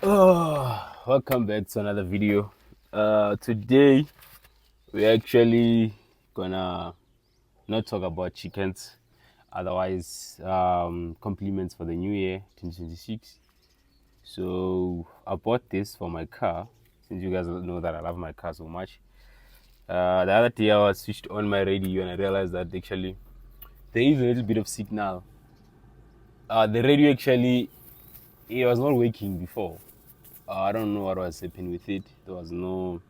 Welcome back to another video. Today we're actually gonna not talk about chickens, otherwise compliments for the new year 2026. So I bought this for my car, since you guys know that I love my car so much. The other day I was switched on my radio and I realized that actually there is a little bit of signal. The radio actually, it was not working before. I don't know what was happening with it. There was no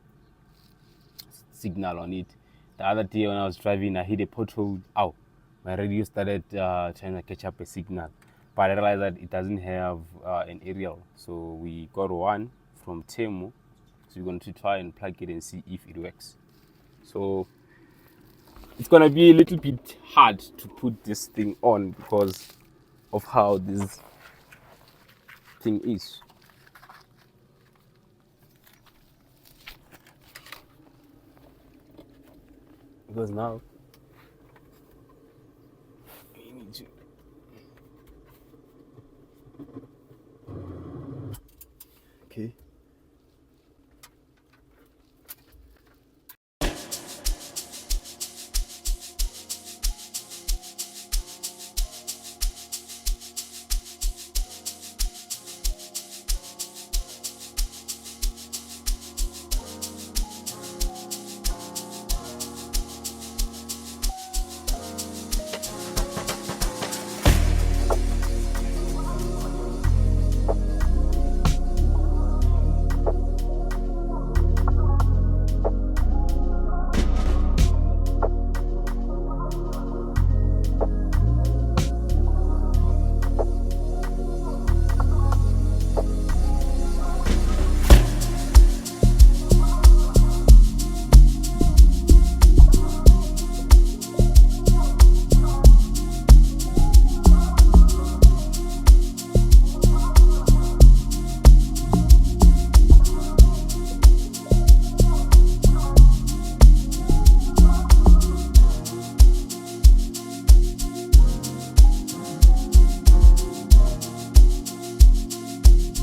signal on it. The other day when I was driving, I hit a pothole. Ow, my radio started trying to catch up a signal, but I realized that it doesn't have an aerial. So we got one from Temu. So we're going to try and plug it and see if it works. So it's gonna be a little bit hard to put this thing on because of how this thing is. Because now we need to. Okay.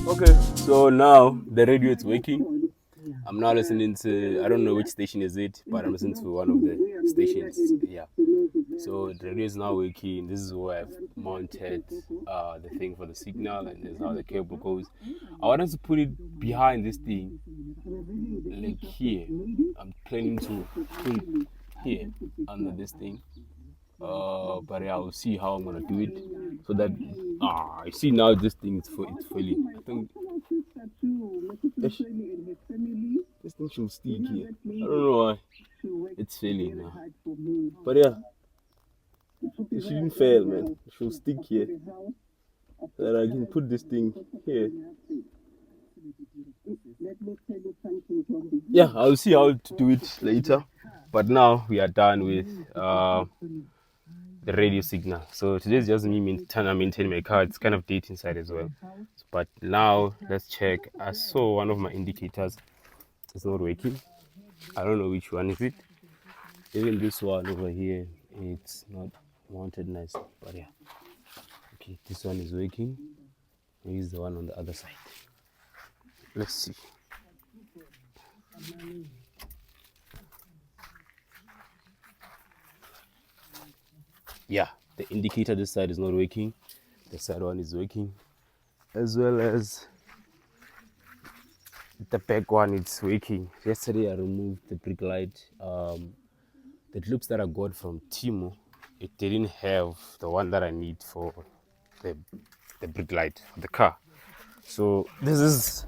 Okay, so now the radio is working. I'm now listening to, I don't know which station is it, but I'm listening to one of the stations. Yeah. So the radio is now working. This is where I've mounted the thing for the signal, and this is how the cable goes. I wanted to put it behind this thing, like here. I'm planning to put it here under this thing. But yeah, I'll see how I'm gonna do it so that I see now this thing it's fully. I think Ish, this thing should stick here. I don't know why it's failing now. But yeah, it shouldn't fail, man. It should stick here. So that I can put this thing here. Yeah, I'll see how to do it later. But now we are done with the radio signal. So today's just me trying to maintain my car. It's kind of date inside as well. But now let's check. I saw one of my indicators is not working. I don't know which one is it. Even this one over here, it's not mounted nicely. But yeah, okay, this one is working. Here's the one on the other side. Let's see. Yeah, the indicator this side is not working. The side one is working, as well as the back one. It's working. Yesterday I removed the brake light. The loops that I got from Timo, it didn't have the one that I need for the brake light for the car. So this is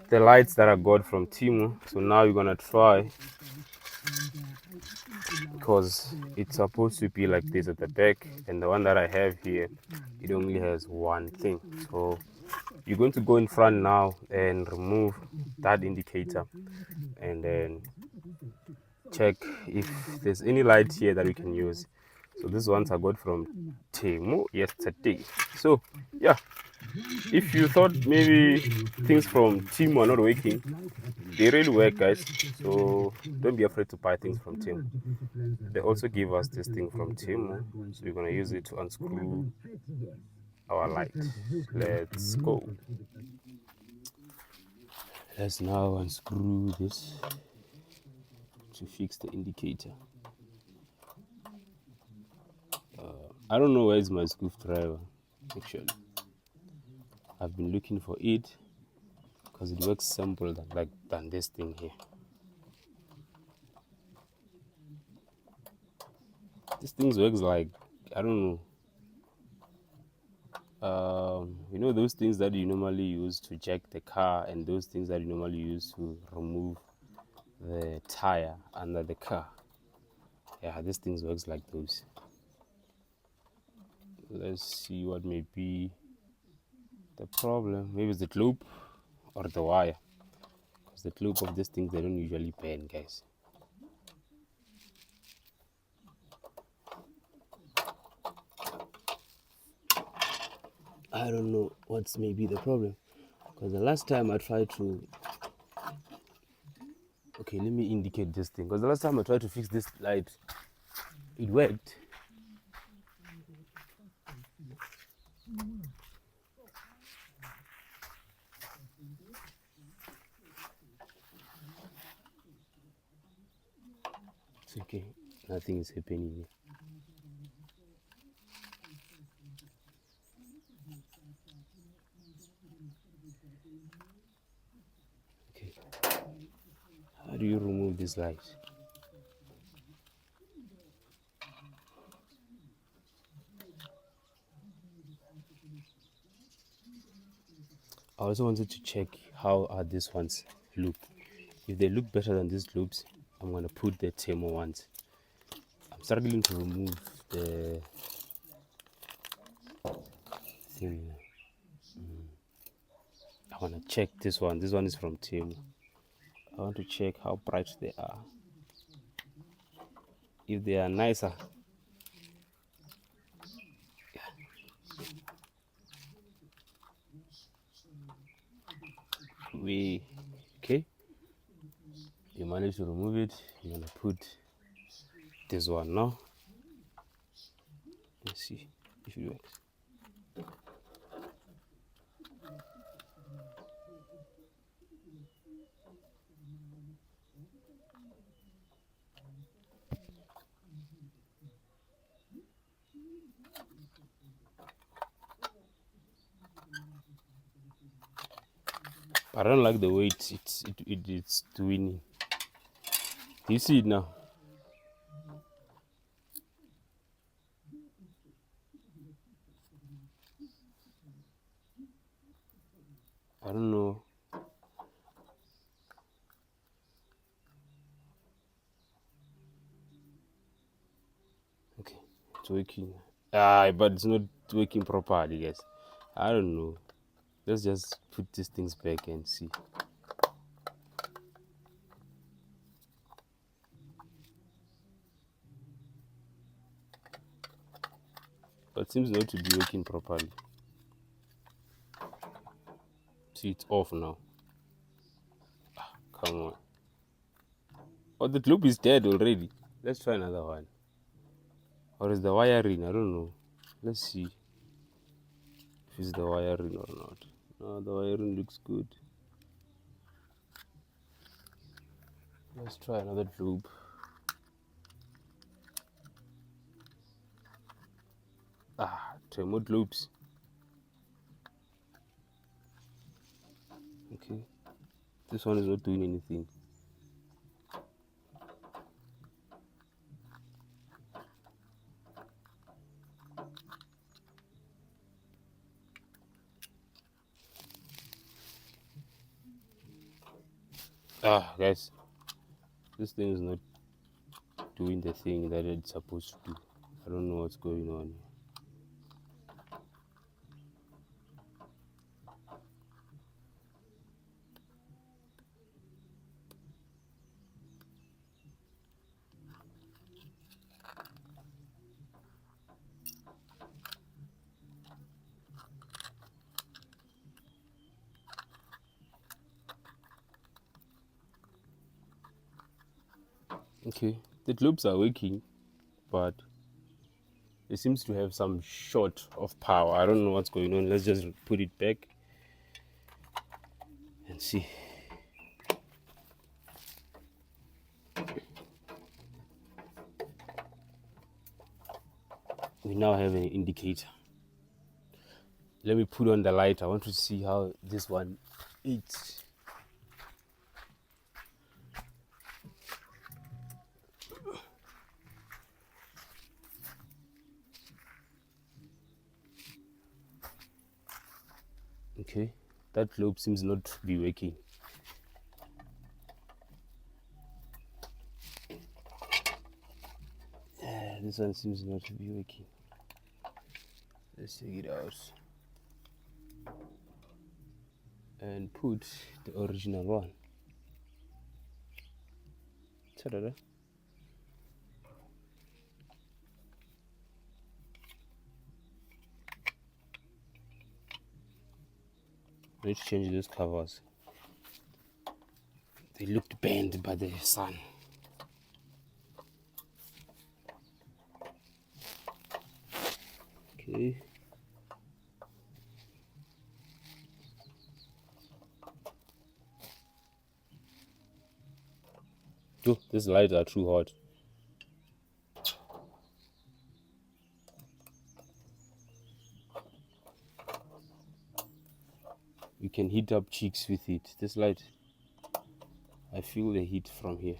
the lights that I got from Timo. So now we're gonna try, because it's supposed to be like this at the back, and the one that I have here, it only has one thing. So you're going to go in front now and remove that indicator, and then check if there's any light here that we can use. So this ones I got from Temu yesterday. So yeah, if you thought maybe things from Temu are not working, they really work, guys. So don't be afraid to buy things from Temu. They also give us this thing from Temu, so we're gonna use it to unscrew our light. Let's go. Let's now unscrew this to fix the indicator. I don't know where's my screwdriver. Actually, I've been looking for it because it works simple than this thing here. This thing works like, I don't know. You know those things that you normally use to jack the car, and those things that you normally use to remove the tire under the car. Yeah, this thing works like those. Let's see what may be the problem. Maybe it's the loop or the wire, because the loop of these things, they don't usually bend, guys. I don't know what's maybe the problem, because the last time I tried to, okay, let me indicate this thing, because the last time I tried to fix this light, it worked. It's okay, nothing is happening here. Okay, how do you remove this light? I also wanted to check how are these ones look. If they look better than these loops, I'm gonna put the thermo ones. I'm struggling to remove the thing. I wanna check this one. This one is from Temu. I want to check how bright they are. If they are nicer, okay. You manage to remove it. You're gonna put this one now. Let's see if it works. I don't like the way it's doing. Do you see it now? I don't know. Okay, it's working. But it's not working properly, guys. I don't know. Let's just put these things back and see. But it seems not to be working properly. See, it's off now. Come on. Oh, the loop is dead already. Let's try another one. Or is the wiring? I don't know. Let's see if it's the wiring or not. No, the wiring looks good. Let's try another loop. Remote loops. Okay. This one is not doing anything. Guys, this thing is not doing the thing that it's supposed to do. I don't know what's going on. Okay, the loops are working, but it seems to have some short of power. I don't know what's going on. Let's just put it back and see. we now have an indicator. Let me put on the light. I want to see how this one eats. Okay, that globe seems not to be working. This one seems not to be working. Let's take it out and put the original one. Ta-da-da. I need to change those covers. They looked bent by the sun. Okay. Oh, these lights are too hot. You can heat up cheeks with it. This light, I feel the heat from here.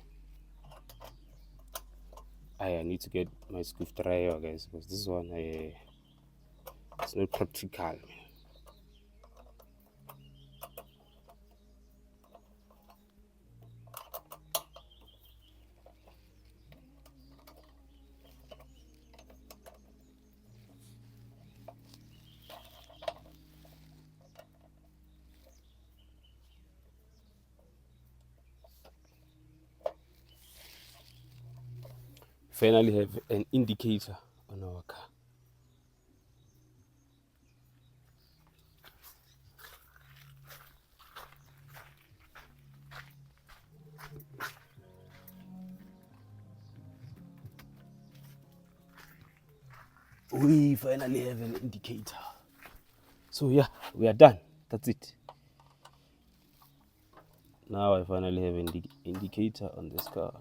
I need to get my scuff dryer, guys, because this one, it's not practical. Finally have an indicator on our car. We finally have an indicator. So yeah, we are done. That's it. Now I finally have an indicator on this car.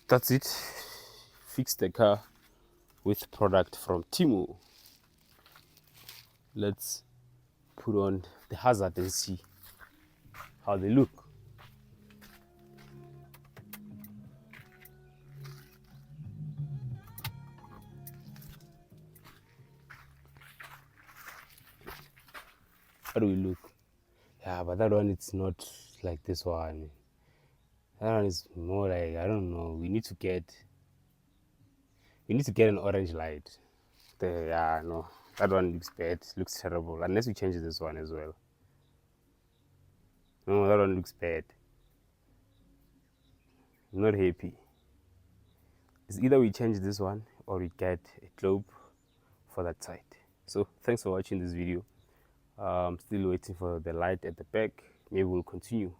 That's it. Fix the car with product from Timo. Let's put on the hazard and see how they look. How do we look? Yeah, but that one, it's not like this one. That one is more like, I don't know. We need to get an orange light. Yeah, no, that one looks bad. Looks terrible. Unless we change this one as well. No, that one looks bad. I'm not happy. It's either we change this one or we get a globe for that side. So thanks for watching this video. I'm still waiting for the light at the back. Maybe we'll continue